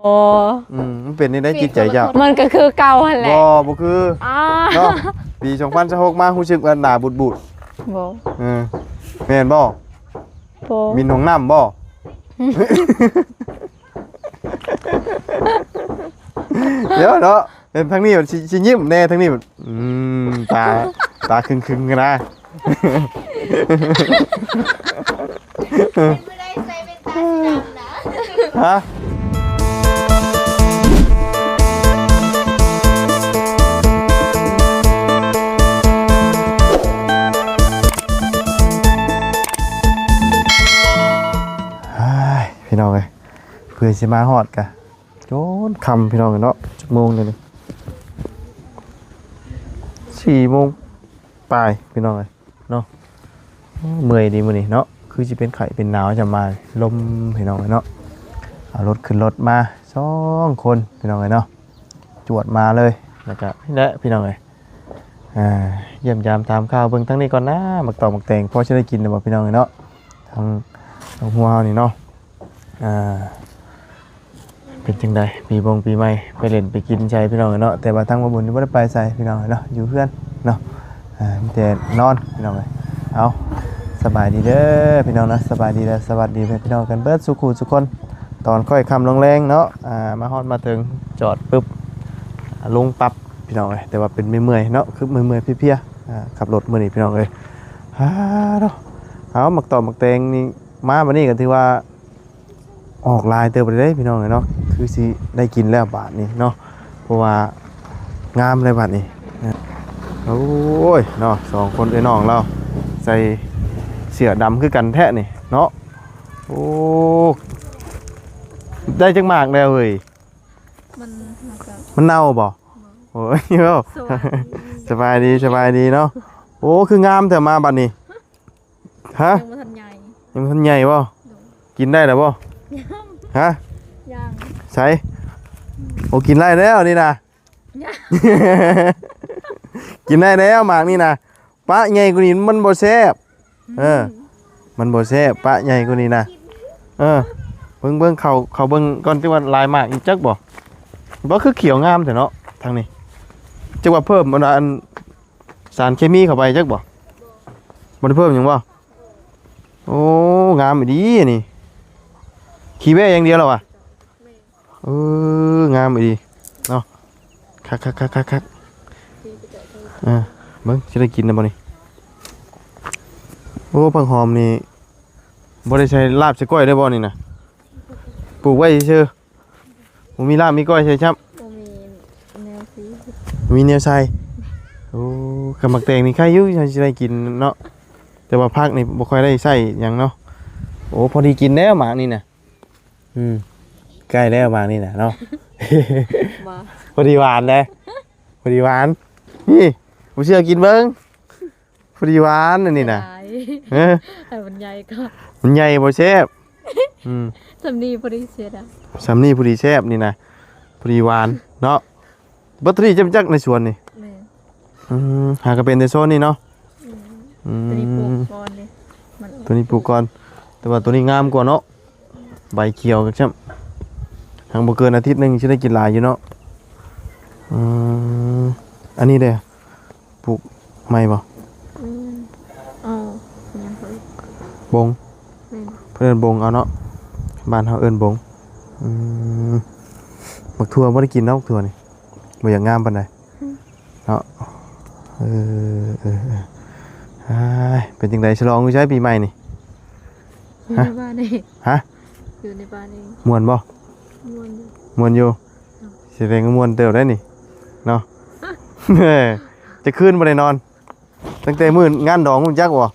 โอ้มันเป็นได้จิตใจเจ้ามันก็คือเก่าหั่นแหละบ่คือเนาะปี2026มารู้สึกว่าหน้าบูดบ่แม่นบ่มีหนองน้ำบ่เดี๋ยวเนาะเป็นทั้งนี้มันสิยิ้มแน่ทั้งนี้ตาครึ่งๆกันนะไม่ได้ใส่เป็นตาสีดำนะฮะพี่น้องเลยเพื่อสิมาฮอดกะโจนคำพี่น้องเนาะจักโมงเลย4 โมงปลายพี่น้องเลยเนาะเมื่อยดีมื้อนี้เนาะคือสิเป็นไข้เป็นหนาวจะมาลมพี่น้องเลยเนาะเอารถขึ้นรถมา2 คนพี่น้องเลยเนาะจวดมาเลยแล้วก็และพี่น้องเลยเยี่ยมยามตามข่าวเบิ่งทั้งนี้ก่อนนะมักตอกมักแตงพอจะได้กินบ่พี่น้องเลยเนาะทางหัวเฮานี่เนาะเป็นจังใดปีใหม่ไปเล่นไปกินใจพี่น้องเนาะแต่ว่าทั้งบ่บุญนี่บ่ได้ไปใส่พี่น้องเนาะอยู่เพื่อนเนาะมีแต่นอนพี่น้องเอาสบายดีเด้อพี่น้องนะสบายดีแล้วสวัสดีพี่น้องกันเบิดสุขุทุกคนตอนค่อยค่ำลงแรงเนาะมาฮอดมาถึงจอดปึ๊บลงปั๊บพี่น้องแต่ว่าเป็นเมื่อยเนาะคือเมื่อยเพียๆขับรถมื้อนี้พี่น้องเนาะเอาหมักตอกหมักแตงนี่มาบัดนี้ก็ถือว่าออกลายเติบไปได้พี่น้องเนาะคือสิได้กินแล้วบาทนี้เนาะเพราะว่างามเลยบาทนี้โอ้ยเนาะ2 คนไอ้น้องเราใส่เสื้อดำคือกันแท้นี่เนาะโอ้ได้จังมากแล้วเว้ยมันเน่าบ่โอ้ยเนาะสบายดีเนาะโอ้คืองามแต่มาบัดนี้ฮะยังบ่ทันใหญ่บ่กินได้แล้วบ่ฮะยังใช่โอ้กินได้แล้วนี่นะกินได้แล้วหมากนี่นะปะใหญ่กว่านี้มันบ่แซ่บมันบ่แซ่บปะใหญ่กว่านี้นะเบิ่งเขาเบิ่งก่อนที่ว่าลายหมากอีจักบ่คือเขียวงามแต่เนาะทางนี้จักว่าเพิ่มอันสารเคมีเข้าไปจักบ่ได้เพิ่มหยังบ่โอ้งามดีนี่ขี้แว่อย่างเดียวหรอวะงามดีเนาะคักเบิ้งจะได้กินนะบ่นี่โอ้ผักหอมนี่บ่ได้ใช้ลาบใช้ก้อยได้บ่นี่นะปลูกไว้เฉยๆบ่มีลาบมีก้อยใช่ครับมีแนวใส่โอ้กะหมักแตงนี่ใครอยู่จะได้กินเนาะแต่ว่าผักนี่บ่ค่อยได้ใส่หยังเนาะโอ้พอดีกินแล้วหมากนี่นะใกล้แล้วหมากนี่นะเนาะพอดีหวานเลยพอดีหวานนี่ผมเชื่อกินเบิ้งพอดีหวานนี่นะแต่มันใหญ่ก็มันใหญ่บ่แซ่บสำนีพอดีเสียดายสำนีพอดีแซ่บนี่นะพอดีหวานเนาะบัตรที่จำจักในสวนนี่หากระเป็นในโซนนี่เนาะตัวนี้ปลูกก่อนเลยตัวนี้ปลูกก่อนแต่ว่าตัวนี้งามกว่าเนาะใบเขียวกันใช่ไหมทางบ่เกินอาทิตย์นึงจะได้กินหลายอยู่เนาะอันนี้เด้ปลูกไม่บ่บงเพื่อนบงเอาเนาะบ้านเขาเอิ้นบงบักทั่วบ่ได้กินเนาะบักทั่วนี่บ่อย่างงามปานใดเนาะเป็นจังได๋ฉลองมื้อใช้ปีใหม่นี่ในบ้านเองฮะอยู่ในบ้านเองม่วนบ่ม่วนอยู่แสดงว่าม่วนเติบได้นี่เนาะจะคืนบ่ได้นอนตั้งแต่มื้องานดองมึงจักบ่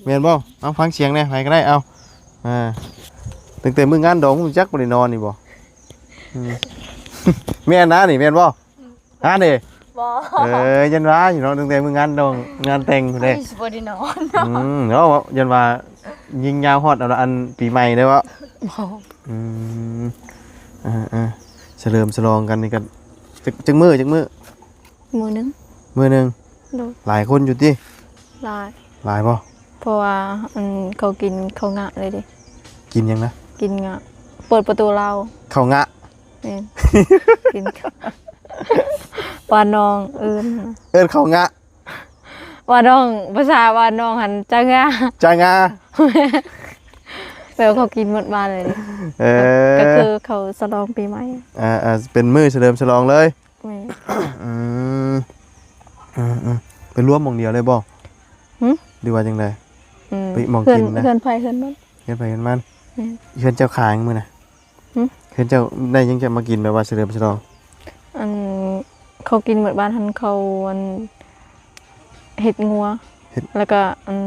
แม่นบ่เอาฟังเสียงแหน่ไผก็ได้เอาตั้งแต่มื้องานดองมึงจักบ่ได้นอนนี่บ่แม่นนะนี่แม่นบ่ฮะนี่บ่ยันว่าอยู่เนาะตั้งแต่มื้องานดองงานแต่งพุ่นเด้บ่ได้นอนเนาะยันว่ายิงยาวฮอดอันปีใหม่เด้อวะเฉลิมฉลองกันนี่กันจักมื้อมื้อนึงหลายคนอยู่ติหลายบ่เพราะว่าเขากินข้าวงะเลยดิกินยังนะกินงะเปิดประตูเราข้าวงะ แม่น กินข้าววานองเอิ้น เอิ้นข้าวงะ วานองภาษาวานองหันจังงา จางา แปลว่าเขากินหมดบ้านเลยดิ เอ ก็ อ คือเขาฉลองปีใหม่ เป็นมื้อเฉลิมฉลองเลย แม่น อืมเป็นรวมหม่องเดียวเลยบ่ หึ หรือว่าจังได ไปมอง เพื่อน กินนะ เพื่อนไผเพื่อนมัน เฮ็ดไปเฮ็ดมัน แม่น เฮือนเจ้าขายมื้อน่ะ หึ เฮือนเจ้าได้ยังจะมากินแบบว่าเฉลิมฉลอง อันเขากินหมดบ้านหันเขาอันเห็ดงัวแล้วก็อัน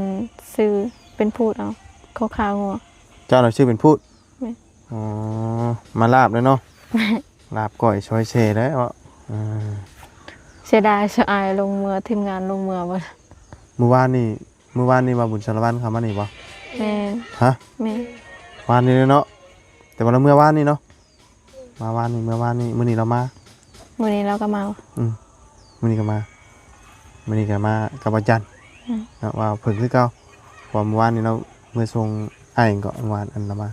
ซื้อเป็นพูดเอาเขาขางัว เจ้าน่ะชื่อเป็นพูด แม่ อ๋อมาลาบเลยเนาะลาบก้อยชอยเชได้เนาะเสียดายเสียอายลงเมือทีมงานลงเมือบ่ เมื่อวานนี่มาบุญสารวัตรเขามานี่บ่ แม่น ฮะ แม่น วานนี้เลยเนาะแต่ว่าเราเมื่อวานนี่เนาะเมื่อวานนี่มื้อนี้เรามา มื้อนี้เราก็มา มื้อนี้ก็มากับอาจารย์เนาะว่าเพิ่นคือเก่าเพราะเมื่อวานนี่เราเมื่อส่งอ้ายก็เมื่อวานอันละมา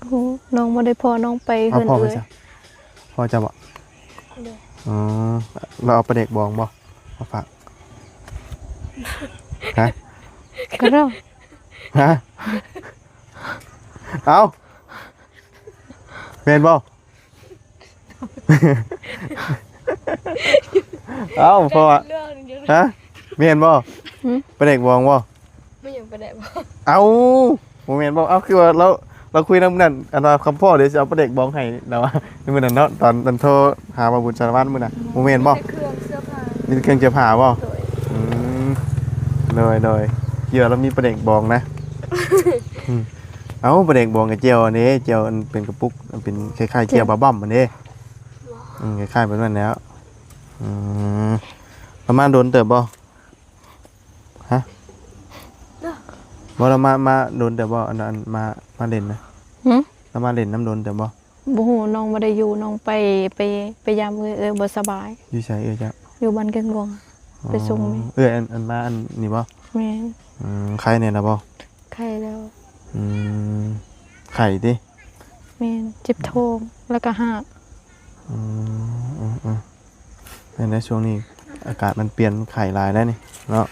โอ้น้องบ่ได้พอน้องไป เอา เพิ่น พ่อไป เอ้ย ซะพ่อจะบ่อ๋อเราเอาปลาเด็กบองบ่มาฝากฮะ ก็เรา ฮะเอาเป็นบ่ เอาพ่ออะฮะเมียนบ่ปลาเด็กบองบ่ ไม่ยังไปไหนบ่ เอาโมเมนต์บอกเอาคือว่าเราคุยน้ำนั่นอันว่าคำพ่อเดี๋ยวจะเอาประเด็กบ้องให้แต่ว่าในมือนั้นเนาะตอนโทรหาบาบุญสารวัตรมือน่ะโมเมนต์บอก เครื่องเสื้อผ้า มีเครื่องเจียผ้าบอก โดย โดยเกี่ยวเรามีประเด็กบองนะเอาประเด็กบองกับเจียวอันนี้เจียวอันเป็นกระปุกอันเป็นคล้ายๆเจียวบะบั่มอันนี้คล้ายๆเป็นแบบนั้นแล้วประมาณโดนเติบบ่ฮะบ่เรามาโดนเติบบ่อันมาเล่นนะ หึ เรามาเล่นน้ำโดนเติบบ่ บ่ฮู้น้องบ่ได้อยู่น้องไปยามเอ้ยบ่สบาย อยู่ใช้จ้ะ อยู่บ้านเกิงหลวง ไปส่งแม่ อันมาอันนี่บ่ แม่น ไข่เนี่ยนะบ่ ไข้แล้ว ไข่ดิ แม่นเจ็บท้องแล้วก็หาก ในช่วงนี้อากาศมันเปลี่ยนไข่ลายได้นี่เนาะ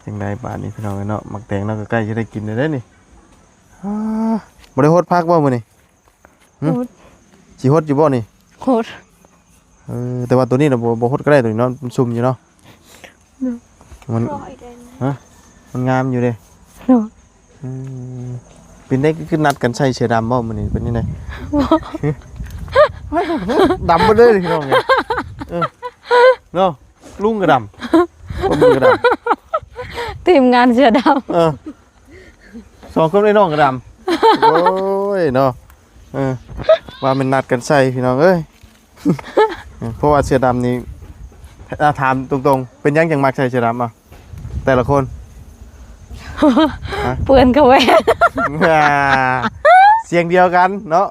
จังไดบาดนี้พี่น้องเนาะหมักแตงเนาะก็ใกล้จะได้กินแล้วนี่บ่ได้โฮดพักบ่มื้อนี้ โหด สิโฮดอยู่บ่นี่ โหด แต่ว่าตัวนี้น่ะบ่โฮดก็ได้ตัวนี้เนาะมันซุ่มอยู่เนาะมัน รออีกได้ มันงามอยู่เด้ เนาะ เป็นได้คือนัดกันใส่เสื้อดำบ่มื้อนี้เป็นยังไงดำบ่เลยพี่น้องเนี่ยเนาะลุงก็ดำคนก็ดำ ทีมงานเสือดำ สองคนไอ้น้องก็ดำโอ้ยเนาะว่ามันนัดกันใส่พี่น้องเอ้ยเพราะว่าเสื้อดำนี่ถามตรงๆเป็นยังจังมักใส่เสื้อดำอ่ะแต่ละคน เปื้อนกระแวน เสียงเดียวกันเนาะ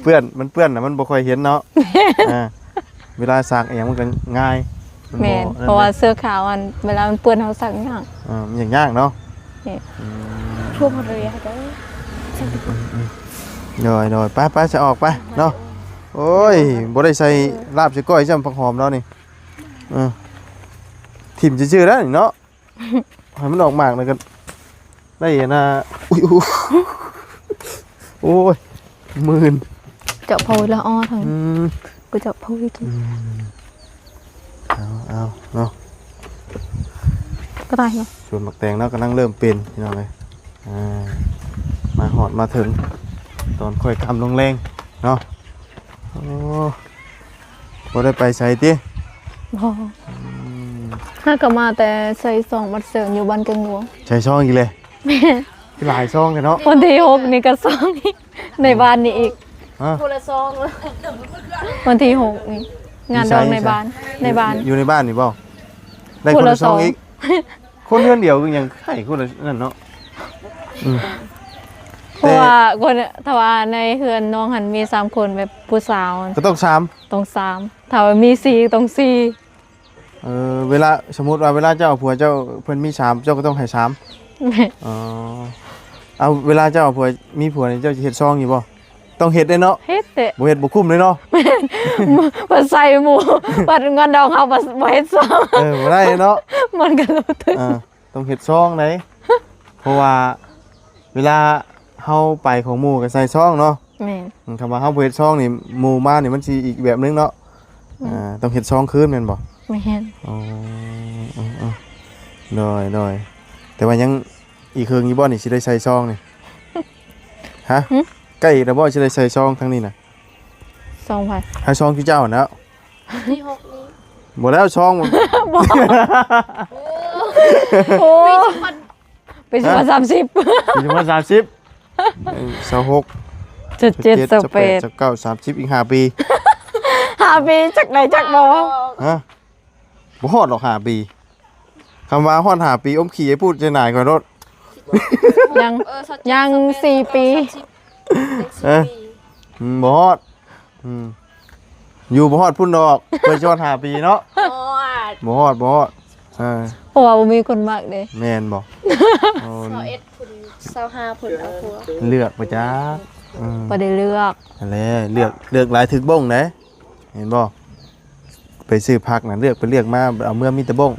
เปื้อนนะมันบ่ค่อยเห็นเนาะเวลาซักอหย่างมันก็ง่าย แม่นเพราะว่าเสื้อขาวอันเวลามันเปื้อนเฮาสักอย่าง มันอย่างยากเนาะ ทั่วหมดเลยอะได้ โดยไปจะออกไปเนาะโอ้ยบ่ได้ใส่ลาบใส่ก้อยจ้ำผักหอมแล้วนี่ถิ่มชื่อๆแล้วนี่เนาะให้มันออกมากแล้วก็ได้นะอุ้ยโอ้ยหมื่น เจาะโพยละอ้อทางกูเจาะโพยทุก เอาเนาะ ก็ได้เนาะ ส่วนหมักแตงเนาะกำลังเริ่มเป็นพี่น้องเลยมาหอดมาถึงตอนค่อยกำลงแรงเนาะโอ้บ่ได้ไปใส่ติ บ่ถ้าก็มาแต่ใส่ซองบัดเสิร์นอยู่บ้านเกิงหลวง ใช้ช่องอีกเลย แม่ หลายช่องกันเนาะ วันที่6นี่ก็ซองอีกในบ้านนี่อีก คนละซองเลย วันที่6นี่งานดองในบ้านอยู่ในบ้านนี่บ่ได้ ค คน น ละ ละ ช่อง สอง อีกคนเพื่อนเดียวก็ยังไข่คนละนั่นเนาะ เพราะว่าคนถ้าว่าในเฮือนน้องหันมี3คนแบบผู้สาว ก็ต้องซ้ำ ต้อง3ถ้าว่ามี4ต้อง4 เวลาสมมุติว่าเวลาเจ้าผัวเจ้าเพิ่นมี3เจ้าก็ต้องให้3 แม่ อ๋อ เอาเวลาเจ้าผัวมีผัวนี่เจ้าจะเฮ็ดซองอยู่บ่ต้องเฮ็ดได้เนาะ เฮ็ดแต่ บ่เฮ็ดบ่คุ้มเลยเนาะ บ่ใส่หมูบัดเงินดองเฮาบ่เฮ็ดซอง บ่ได้เนาะ มันก็รู้ตึก ต้องเฮ็ดซองไหนเพราะว่าเวลาเฮาไปของหมู่ก็ใส่ซองเนาะ แม่น คำว่าเฮาบ่เฮ็ดซองนี่หมู่มานี่มันสิอีกแบบนึงเนาะต้องเฮ็ดซองคืนแม่นบ่ แม่น อ๋อน้อยแต่ว่ายังอีกเครื่องอยู่บ่นี่สิได้ใส่ซองนี่ฮะใกล้แล้วบ่สิได้ใส่ซองทั้งนี้น่ะ ซองไผ ให้ซองคือเจ้าน่ะ ที่6นี้ บ่แล้วซองมัน โอ้ มัน ไปสิมา30 ปีจังว่า30 26 77 28 29 30อีก5ปี 5ปีจักไหนจักบ่ ฮะบ่ฮอดหรอก5ปีคำว่าฮอด5ปีอมขี้ให้พูดจะหน่ายก่อนรถ ยังยัง4ปี บ่ฮอดอยู่บ่ฮอดพุ่นดอกเพิ่นสิฮอด5ปีเนาะ โอ้ย บ่ฮอดเพราะว่าบ่มีคนมักเด้ แม่นบ่ 21พุ่น25พุ่นเอาผัว เลือกบ่จ้า บ่ได้เลือก นั่นแหละเลือกหลายถึกบ้งเด้เห็นบ่ไปซื้อผักน่ะเลือกไปเลือกมาเอาเมื่อมีแต่บ้ง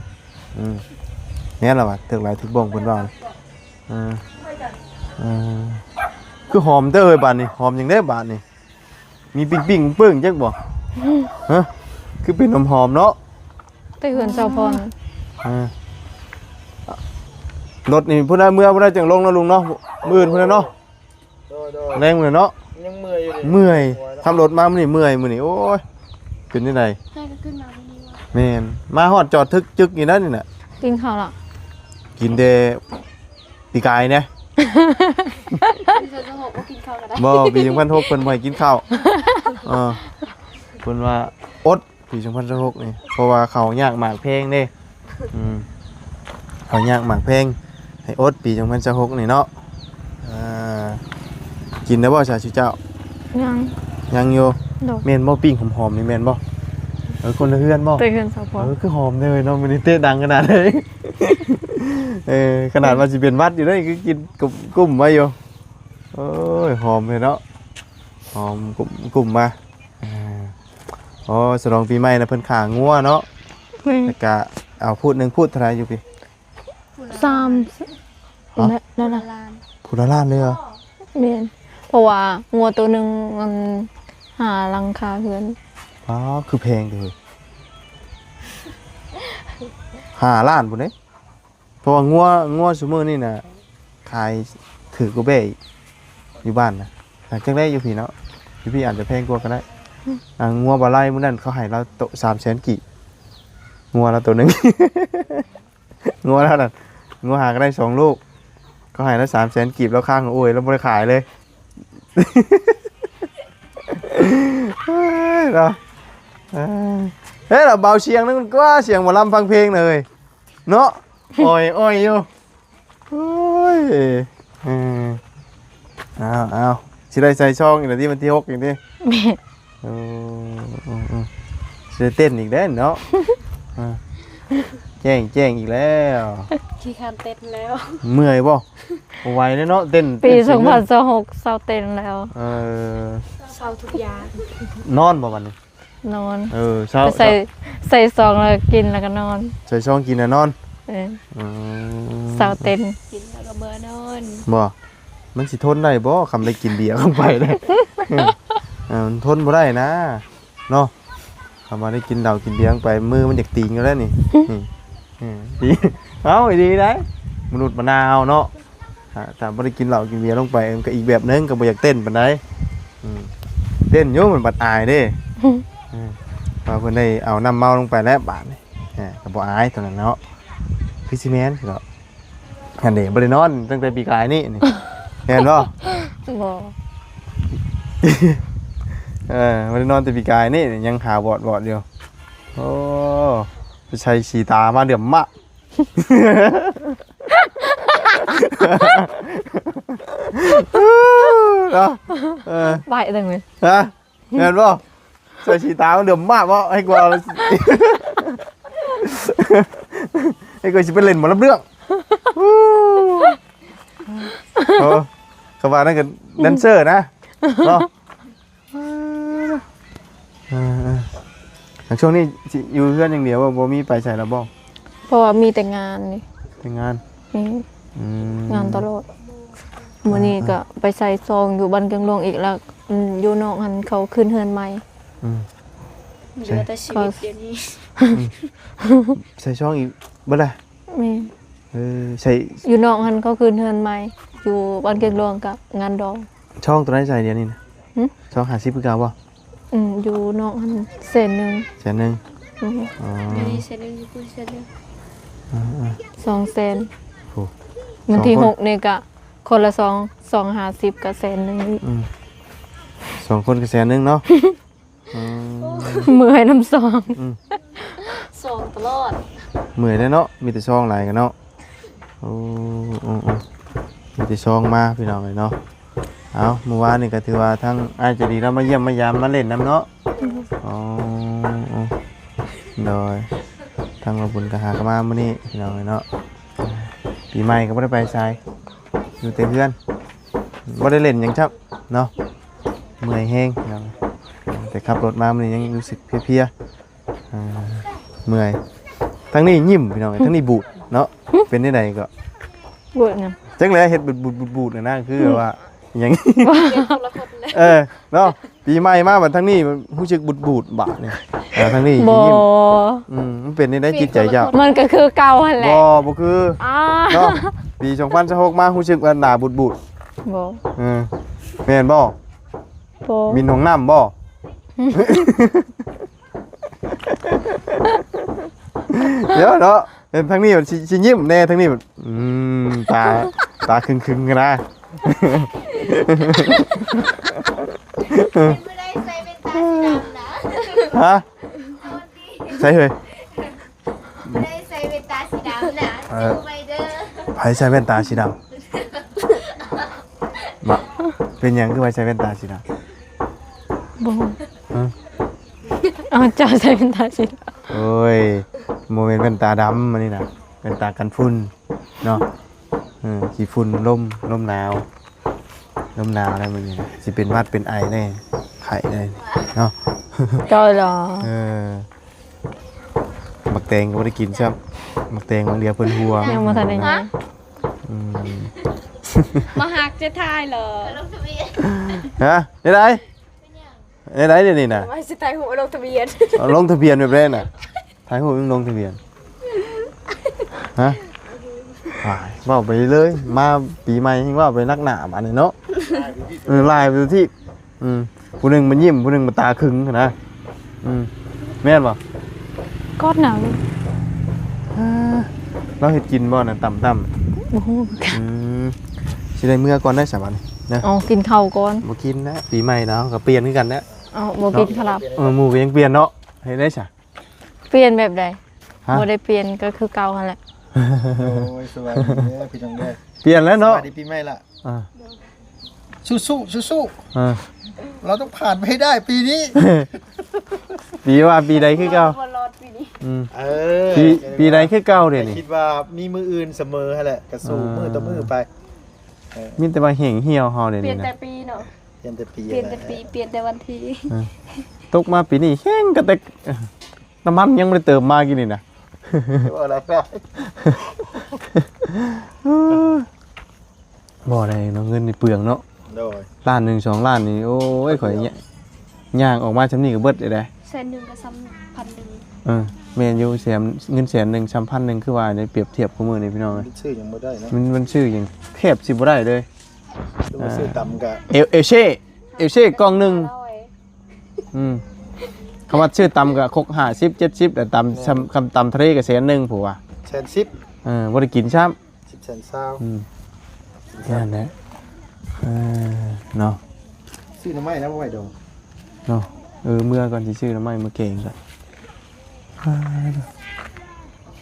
แม่นล่ะว่าเลือกหลายถึกบ้งเพิ่นว่าคือหอมเด้อเอ้ยบาดนี้หอมจังได๋บาดนี้มีปิ้งๆปึ้งจักบ่ฮะคือเป็นหอมๆเนาะ แต่เฮือนเจ้าพร รถนี่พุ่นน่ะเมื่อพุ่นน่ะจังลงเนาะลุงเนาะมื้อพุ่นน่ะเนาะแรงมื้อเนาะ ยังเมื่อยอยู่ดิ เมื่อยขับรถมามื้อนี้เมื่อยมื้อนี้โอ้ยเป็นจังได๋ ให้ก็ขึ้นมาวันนี้ว่า แม่นมาฮอดจอดทึกจึกนี่นั่นนี่น่ะ กินข้าวละ กินแต่ปีกายเนี่ย เธอจะบอกว่ากินข้าวกันได้ บ่ปี2006เพิ่นบ่ให้กินข้าวเพิ่นว่าอดปี2006นี่เพราะว่าเขาวยากหมากเพลงเด้เขาวยากหมากเพลงให้อดปี2006นี่เนาะกินได้บ่ชาชิเจ้า ยัง ยังอยู่ ดอก แม่นบ่ปิ้งหอมๆนี่แม่นบ่คนละเฮือนบ่ แต่เฮือนเจ้าพร คือหอมเลยเนาะมันนี่เต้ดังขนาดเลยขนาดว่าสิเป็นวัดอยู่เลยคือกินกุ้มไว้อยู่โอ้ยหอมเลยเนาะหอมกุ้มมาอ๋อฉลองปีใหม่นะเพิ่นขางัวเนาะแล้วก็เอาพูดหนึงพูดเท่าไหร่อยู่พี่ 3นั่นน่ะ ลาน พูดละล้านเลยเหรอ แม่นเพราะว่างัวตัวหนึงมันหาหลังคาเฮือน อ๋อคือแพงเลย5 ล้านพุ่นเด้เพราะว่างัวซุมื้อนี่น่ะขายถือกว่าเบ้อยู่บ้านนะหลังจากได้อยู่พี่เนาะอยู่พี่อาจจะแพงกว่าก็ได้งัวบ่ไล่มื้อนั้นเขาให้เราโต300,000กี่งัวละตัวหนึง งัวแล้วนั่นงัวหาก็ได้2ลูกเขาให้เรา300,000กีบแล้วข้างโอ้ยเราบ่ได้ขายเลยเนาะเฮ้ยเราเบาเสียงนึงมันก็เสียงหมอลำฟังเพลงเลยเนาะอ้อยอยู่โอ้ยเอาสิได้ใส่ช่องอีกแล้วที่มันที่6อีกดิ แม่น สิได้เต้นอีกแล้วเนาะแจ้งอีกแล้ว ขี้คันเต้นแล้ว เมื่อยบ่บ่ไหวเลยเนาะเต้น ปี เสียงเงิน 2026เซาเต็นแล้ว เศร้าทุกอย่าง นอนบ่วันนี้ นอน เช้า ไปใส่ซองแล้วกินแล้วก็นอน ใส่ช่องกินน่ะนอน เซาเต็น กินแล้วก็เมื่อนอน บ่มันสิทนได้บ่คำได้กินเบียร์เข้าไปได้มันทนบ่ได้นะเนาะคำว่าได้กินเหล้ากินเบียร์ลงไปมือมันอยากตีงอยู่แล้วนี่ดีเอาดีได้มนุษย์มะนาวเนาะถ้าบ่ได้กินเหล้ากินเบียร์ลงไปมันก็อีกแบบนึงก็บ่อยากเต้นปานใดเต้นอยู่มันบัดอายเด้ว่าเพิ่นได้เอาน้ำเมาลงไปแล้วบาดนี่ก็บ่อายเท่านั้นเนาะคือสิแม่นคือเนาะอันนี้บ่ได้นอนตั้งแต่ปีกายนี่แม่นบ่ บ่ บ่ได้นอนแต่ปีกายนี่ยังหาบอดอยู่โอ้ไปใช้สีตามาเดือมมะ เนาะไปจังเลย ฮะเห็นบ่ใส่สีตามันเดือมมากบ่ให้กว่า ให้กว่าสิไปเล่นหมดลำเรื่อง โอ้เขาว่านั่นก็แดนเซอร์นะเนาะช่วงนี้อยู่เพื่อนอย่างเดียวว่าบ่มีไปใส่แล้วบ่ เพราะว่ามีแต่งานนี่ แต่งงาน มีงานตลอดมื้อนี้ก็ไปใส่ซองอยู่บ้านเกียงหลวงอีกแล้วอยู่นอกหันเขาขึ้นเฮือนใหม่ เหลือแต่ชีวิตเดี๋ยวนี้ ใส่ช่องอีกบ่ล่ะ แม่ ใส่ อยู่นอกหันเขาคืนเฮือนใหม่อยู่บ้านเกียงหลวงกับงานดอง ช่องตัวนั้นใส่เดียวนี่นะ หึ ช่อง50คือเก่าบ่ อยู่นอกหันเศษหนึง แสนหนึง อือฮึ อ๋อ อยู่นี่เซนนึงอยู่พูดเซนนึง 2 แสน โอ้ วันที่ สองคน 6นี่ก็คนละ250กับแสนหนึงอีก สองคนก็แสนหนึงเนาะ เมื่อยน้ำซอง ส่งตลอด เมื่อยแล้วเนาะมีแต่ช่องหลายกันเนาะโอ้มีแต่ช่องมาพี่น้องเลยเนาะเอาเมื่อวานนี่ก็ถือว่าทั้งอ้ายใจะดีเรามาเยี่ยมมายามมาเล่นน้ำเนาะอ๋อโดยทางเราบุญกะหากนมามื้อนี้พี่น้องเลยเนาะปีใหม่ก็บ่ได้ไปไสอยู่แต่เพื่อนบ่ได้เล่นหยังครับเนาะเมื่อยแฮงพี่น้องแต่ขับรถมามื้อนี้ยังรู้สึกเพลียๆเมื่อยทั้งนี้ยิ้มพี่น้องทั้งนี้บูดเนาะเป็นได้ใดก็ บ่นำ จังเลยเฮ็ดบูดๆนะคือว่าหยัง เป็นคนละคนเลย เนาะปีใหม่มาบัดทั้งนี้มันรู้สึกบูดบาดนี่ทั้งนี้ บ่ ยิ้มมันเป็นได้จิตใจเจ้า มันก็คือเก่าหั่นแหละ บ่คือ อ้า เนาะปี2026มารู้สึกว่าหน้าบูด บ่ แม่นบ่ บ่ มีหนองน้ำบ่เดี๋ยวเนาะเป็นทั้งนี้มันสิยิ้มแน่ทั้งนี้มันตาครึงๆกันนะ ไม่ได้ใส่เป็นตาสีดำนะ ฮะใช่เลย ไม่ได้ใส่เป็นตาสีดำนะดูไปเด้อ ไผใส่แว่นตาสีดำมาเป็นหยังคือไผใส่แว่นตาสีดำ บ่เอาเจ้าใส่เป็นตาสิ โอ้ยโมเมนต์แว่นตาดำมันนี่นะแว่นตากันฝุ่นเนาะขี้ฝุ่นลมหนาวอะไรมันนี่นะสิเป็นหวัดเป็นไอแน่ไข้แน่เนาะ เจ้าเหรอ บักแตงก็ไม่ได้กินใช่ไหมบักแตงมันเดียวเพิ่นหัว ยังบ่ทันได้ยัง มาหักจะทายเหรอ ฮะได้ไรเดี๋ยวนี้นะ ไม่สิทายหัวลงทะเบียน เอาลงทะเบียนแบบแรกน่ะถ่ายรูปยังลงทะเบียนฮะว่าไปเลยมาปีใหม่ยังว่าไปนักหนาบ้านนี่เนาะลายไปดูที่ผู้หนึ่งมันยิ้มผู้หนึ่งมันตาขึงนะแม่นบ่ กอดหนาวเลย เราเห็ดกินบ่น่ะต่ำ โอ้โห สิได้เมื่อก่อนได้สามวันนะ เอากินข้าวก่อน บ่กินนะปีใหม่แล้วก็เปลี่ยนคือกันนะ เอาบ่กินครับ หมู่ก็ยังเปลี่ยนเนาะเฮ็ดได้ซะ เปลี่ยนแบบใด ฮะ บ่ได้เปลี่ยนก็คือเก่าหั่นแหละ โอ้ยสวัสดีเด้อพี่น้องเด้อ เปลี่ยนแล้ว ส เนาะ วัสดีปีใหม่ละ อ่า สู้เราต้องผ่านไปให้ได้ปีนี้ ปีว่าปีใดคือเก่า บอลลอดปีนี้ เออ ปีใดคือเก่าเด้นี่ คิดว่ามีมืออื่นเสมอฮะแหละกระสู้มือต่อมือไป มีแต่ว่าเหี่ยวเฮาเด้ เปลี่ย นี่ น นะ แต่ปีเนาะ เปลี่ยนแต่ปี เปลี่ยนแต่ปีเปลี่ยนแต่วันที่ ตกมาปีนี้แห้งกระเตกน้ำมันยังไม่ได้เติมมากินนี่นะ ว่าอะไรก็ บ่ได้เนาะเงินนี่เปลืองเนาะ โดย ล้านหนึ่ง2ล้านนี่โอ้ยข่อยเนี่ยย่างออกมาชำนี้ก็เบิดเลยได้ แสนหนึ่งกับ1,100 แม่นอยู่แสนเงินแสนหนึ่ง1,100คือว่าได้เปรียบเทียบกับมื้อนี่พี่น้องเอ้ย ชื่อยังไม่ได้นะ มันชื่อหยังแทบสิบ่ได้เลย ตัวชื่อต่ำกะ เอลเช่กล่องหนึงคำว่าชื่อตำก็คก50 70แต่ตำคำตำทะเลก็แสนหนึงผู้ว่า แสนสิบ บ่ได้กินซ้ำ 10แสนเศร้า นั่นแหละเนาะ ซื้อน้ำไม้นะบ่ไหวดอก เนาะเมื่อก่อนสิชื่อน้ำไม้มาเก่งก่อน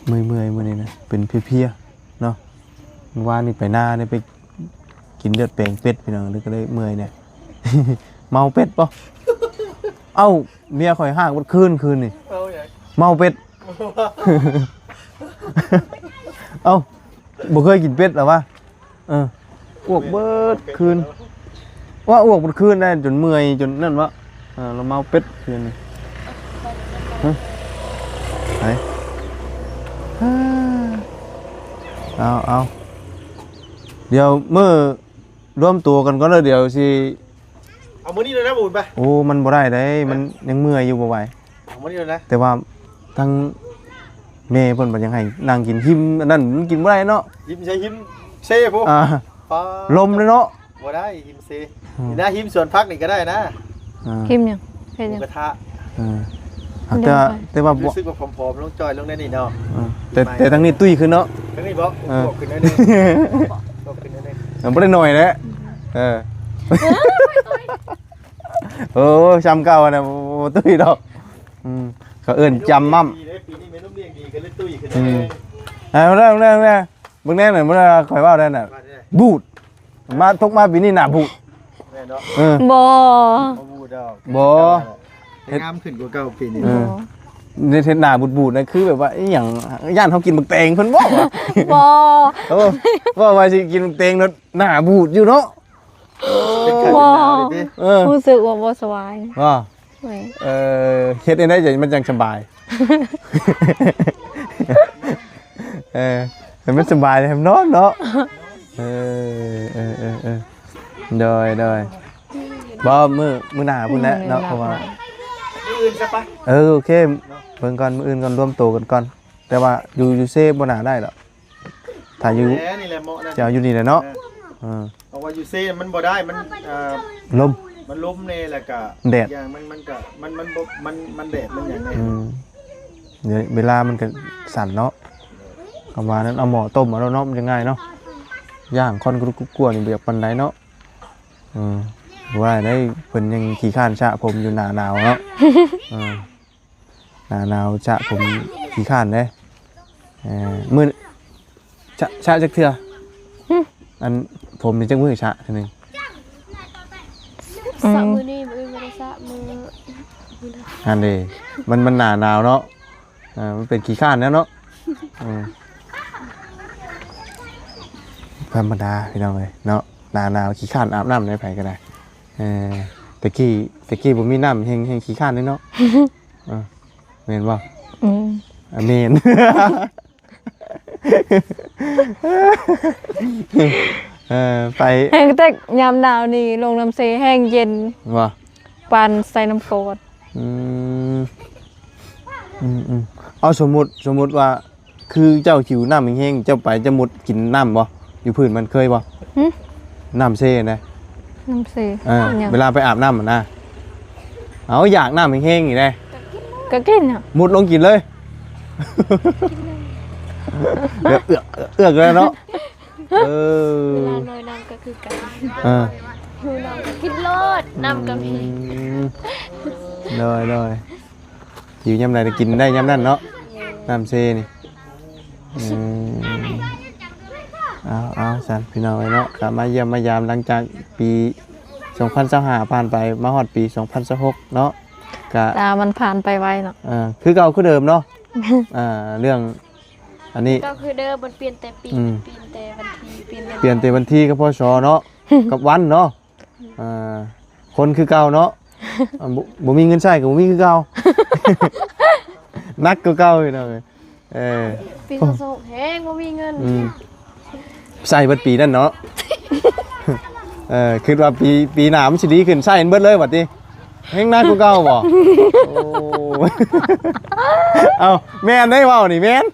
เมื่อยมื้อนี้นะเป็นเพลียๆเนาะเมื่อวานนี่ไปหน้านี่ไปกินเลือดแปลงเป็ดพี่น้องเลยก็เลยเมื่อยเนี่ย เมาเป็ดป่ะเอ้าเมียข่อยห้างวันคืนนี่เมาเป็ด เอ้าบ่เคยกินเป็ดหรอวะ อ้วกเบิดคืนว่าอ้วกเบิดคืนได้จนเมื่อยจนนั่นวะเราเมาเป็ดคืนไหนเอาเดี๋ยวเมื่อร่วมตัวกันก็เลยเดี๋ยวสิเอามื้อนี้เลยนะบุญไปโอ้มันบ่ได้เด้มันยังเมื่อยอยู่บ่ไหวเอามื้อนี้เลยนะแต่ว่าทั้งแม่เพิ่นบ่ยังให้นั่งกินหิมอันนั้นมันกินบ่ได้เนาะหิมใช่หิมเซ่พุลมเลยเนาะบ่ได้หิมเซ่นี่นะหิมสวนพักนี่ก็ได้นะหิมยังเฮ็ดยังกระทะแต่ว่ารู้สึกว่าผอมๆลงจอยลงได้นี่เนาะแต่ทั้งนี้ตุ้ยขึ้นเนาะทั้งนี้บ่บอกขึ้นได้นี่บอกขึ้นได้นี่บ่ได้หน่อยแหละโอ้จำเก่าน่ะตุ้ยดอกเขาเอิ้นจำมั่มปีนี้แม่นุ่มเลี้ยงดีก็เลยตุ้ยขึ้นได้เรื่องมึงแน่หน่อยมึงคอยว่าได้น่ะบูดมาทุกมาปีนี้หน้าบูดบ่บูดดอกบ่งามขึ้นกว่าเก่าปีนี้ในเทศนาบูดๆนะคือแบบว่าอย่างย่านเขากินบักแตงเพิ่นบอกว่าว่าสิกินบักแตงแล้วหน้าบูดอยู่เนาะรู้สึกว่าบ่สบายเฮ็ดได้จังมันจังสบายให้มันสบายให้มันนอนเนาะโดยบ่มื้อหน้าพุ่นแหละเนาะเพราะว่าอื่นซะปะโอเคเบิ่งก่อนมื้ออื่นก่อนรวมตัวกันก่อนแต่ว่าอยู่เซฟบ่น่าได้หรอกถ้าอยู่นี่แหละเหมาะนะจะอยู่นี่แหละเนาะเพราะว่าอยู่เซฟมันบ่ได้มันลมมันลมนี่แหละก็อย่างมันก็มันแดดมันอย่างไงเดี๋ยวเวลามันก็สั่นเนาะประมาณนั้นเอาหม้อต้มเอาแล้วเนาะมันจะง่ายเนาะย่างค่อนกลัวๆนี่บ่อยากปานใดเนาะว่าได้เพิ่นยังขี้ข้านชะผมอยู่หน้าหนาวเนาะหน้าหนาวชะผมขี้ข้านเด้มื้อชะจักเทื่ออันผมนี่จักมื้อชะเทื่อนึงสะมื้อนี้มื้อบ่ได้สะมื้ออันนี้มันหน้าหนาวเนาะมันเป็นขี้ข้านแล้วเนาะธรรมดาพี่น้องเอ้ยเนาะหน้าหนาวขี้ข้านอาบน้ำได้ไผก็ได้ตะกี้ผมมีน้ำแห้งขี้ข้านเลยเนาะเมนบ่เมนไปแห้งแต่ยามหนาวนี่ลงน้ำเซแห้งเย็นว่าปานใส่น้ำกรดเอาสมมุติว่าคือเจ้าหิวน้ำแห้งเจ้าไปจะมุดกินน้ำบ่อยู่พื้นมันเคยบ่น้ำเซนะน้ำเซเวลาไปอาบน้ำนะเอาอยากน้ำแห้งๆอย่างนี้ก็กินอ่ะมุดลงกินเลยเอือกเลยเนาะเวลาน้อยน้ำก็คือกันหิวน้ำก็กินโลดน้ำก็มีเลยหิวยำไหนจะกินได้ยำนั่นเนาะน้ำเซนี่เอาสันพี่น้องเนาะกลับมาเยี่ยมมายามหลังจากปี2025ผ่านไปมาฮอดปี2026เนาะก็มันผ่านไปไวเนาะคือเก่าคือเดิมเนาะเรื่องอันนี้ก็คือเดิมมันเปลี่ยนแต่ปีเปลี่ยนแต่วันที่เปลี่ยนแต่วันที่ก็พอชเนาะกับวันเนาะคนคือเก่าเนาะบ่มีเงินใช้ก็บ่มีคือเก่านักก็เก่าอยู่เนาะปี26แฮงบ่มีเงินใส่เบิดปีนั่นเนาะคิดว่าปีหน้ามันสิดีขึ้นใส่เบิดเลยบัดนี้แฮงนักก็เก่าบ่โอ้เอาแม่นได้เว้านี่แม่น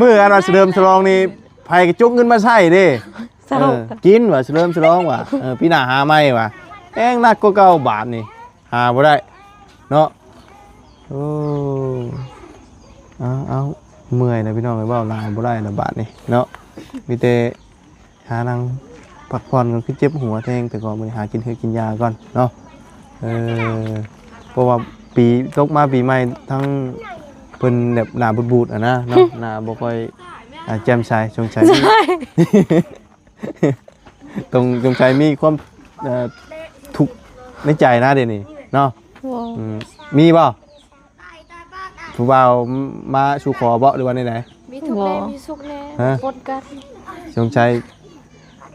มื้ออันว่าเฉลิมฉลองนี่ไผก็จุกเงินมาใช้เด้กินว่าเฉลิมฉลองว่าปีหน้าหาใหม่ว่าแฮงนักก็เก่าบาทนี่หาบ่ได้เนาะโอ้เอาเมื่อยนะพี่น้องเอ้ยเว้าหลายบ่ได้ละบาทนี่เนาะมีแต่หานั่งพักผ่อนกันคือเจ็บหัวแทงแต่ก่อนบ่ได้หากินเฮือกินยาก่อนเนาะเพราะว่าปีตกมาปีใหม่ทั้งเพิ่นแบบหน้าบูดๆนะเนาะหน้าบ่ค่อยแจ่มใสสงสัยตรงใจมีความทุกข์ในใจนะเดี๋ยวนี้เนาะมีบ่ผู้บ่าวมาสู่ขอบ่หรือว่าไหนมีทุกแน่มีสุขแน่ปนกันสงสัย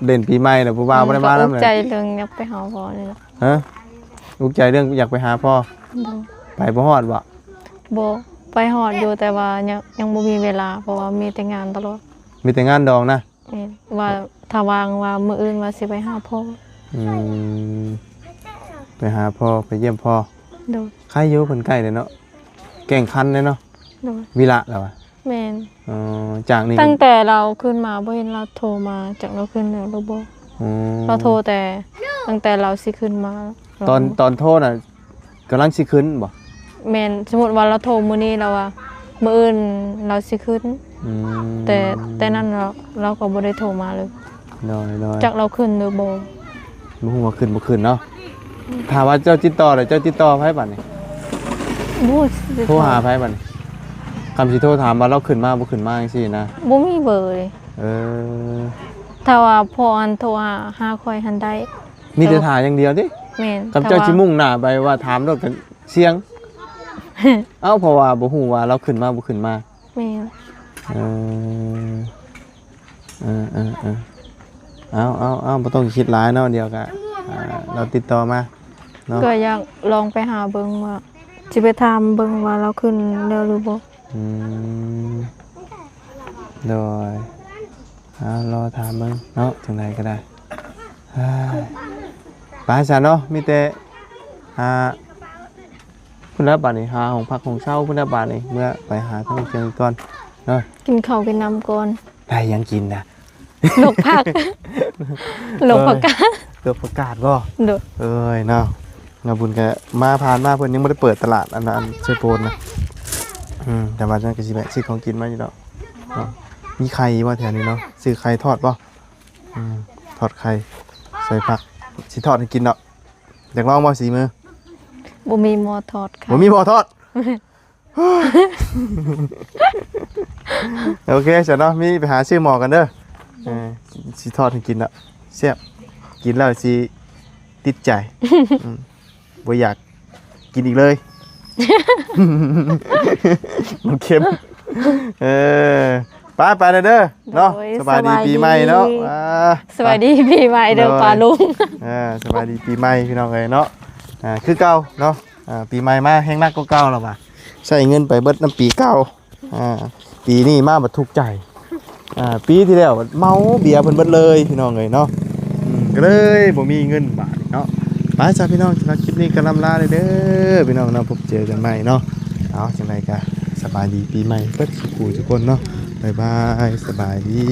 เล่นปีใหม่แล้วผู้บ่าวบ่ได้มา ก็ นำ อุก เลย ใจเรื่องอยากไปหาพ่อนี่ล่ะ ฮะอุกใจเรื่องอยากไปหาพ่อ โดย ไปบ่ฮอดบ่ บ่ไปฮอดอยู่แต่ว่ายังบ่มีเวลาเพราะว่ามีแต่งานตลอด มีแต่งานดองนะ แม่นว่าถ้าวางว่ามื้ออื่นว่าสิไปหาพ่อ อืมไปหาพ่อไปเยี่ยมพ่อ โดย ใครอยู่เพิ่นใกล้เลยเนาะแก่งคันเลยเนาะ โดย วิระแล้วอ่ะ แม่น จากนี้ ตั้งแต่เราขึ้นมาบ่เห็นเราโทรมาจากเราขึ้นแล้วเราบ่ อืม เราโทรแต่ตั้งแต่เราสิขึ้นมา ตอนโทษน่ะกำลังสิขึ้นบ่ แม่นสมมุติว่าเราโทรมื้อนี้เราว่ามื้ออื่นเราสิขึ้น อืม แต่นั้นเราก็บ่ได้โทรมาเลย น้อย จากเราขึ้นหรือบ่ บ่ฮู้ว่าขึ้นบ่ขึ้นเนาะถ้าว่าเจ้าติดต่อแล้วเจ้าติดต่อไผบัดนี้ บ่สิ โทรหาไผบัดนี้คำสิโทรถามว่าเราขึ้นมาบ่ขึ้นมาจังซี่นะ บ่มีเบอร์เลย เออ ถ้าว่าพออันโทรหาค่อยหันได้ มีแต่ถ่ายอย่างเดียวติ แม่น คำเจ้าสิมุ่งหน้าไปว่าถามรถกันเสียง เอ้าเพราะว่าบ่ฮู้ว่าเราขึ้นมาบ่ขึ้นมา แม่น เออเอาบ่ต้องคิดหลายเนาะเดี๋ยวก็เราติดต่อมาเนาะ ก็อยากลองไปหาเบิ่งว่าสิไปถามเบิ่งว่าเราขึ้นแล้วหรือบ่ อืมโดยรอถามเบิ่งเนาะจังไดก็ได้ไปซะเนาะมีแต่พุ่นละบาดนี้หาของพักของเช้าพุ่นละบาดนี้เมื่อไปหาทางเชียงก่อนเนาะ กินข้าวกินน้ำก่อน ได้ยังกินนะ หลกผักหลกผักกาด เกือบประกาศบ่ โดด เอ้ยเนาะงาบุญแกมาผ่านมาเพิ่นยังบ่ได้เปิดตลาดอันเชโปนนะแต่ว่าจังก็สิแวะซื้อของกินมาอยู่ดอกเนาะมีไข่บ่แถวนี้เนาะซื้อไข่ทอดบ่ทอดไข่ใส่ผักสิทอดให้กินเนาะอยากลองบ่สีมือ บ่มีหม้อทอดค่ะ บ่มีบ่ทอด โอเคเสร็จเนาะมีไปหาซื้อหม้อกันเด้อสิทอดให้กินเนาะแซ่บกินแล้วสิติดใจบ่อยากกินอีกเลย มันเค็มไปเด้อเนาะสบายดีปีใหม่เนาะ สวัสดีปีใหม่เด้อป้าลุง สบายดีปีใหม่พี่น้องเอ้ยเนาะคือเก่าเนาะปีใหม่มาแฮงนักก็เก่าแล้วว่ะใช้เงินไปเบิดน้ำปีเก่าปีนี้มาบัดทุกข์ใจปีที่แล้วเมาเบียร์เพิ่นเบิดเลยพี่น้องเอ้ยเนาะก็เลยบ่มีเงินบาทเนาะไปจ้าพี่น้องสำหรับคลิปนี้ก็ลำลาเลยเด้อพี่น้องเนาะพบเจอกันใหม่เนาะเอาจังไดก็สบายดีปีใหม่เบิดทุกคนเนาะบ๊ายบายสบายดี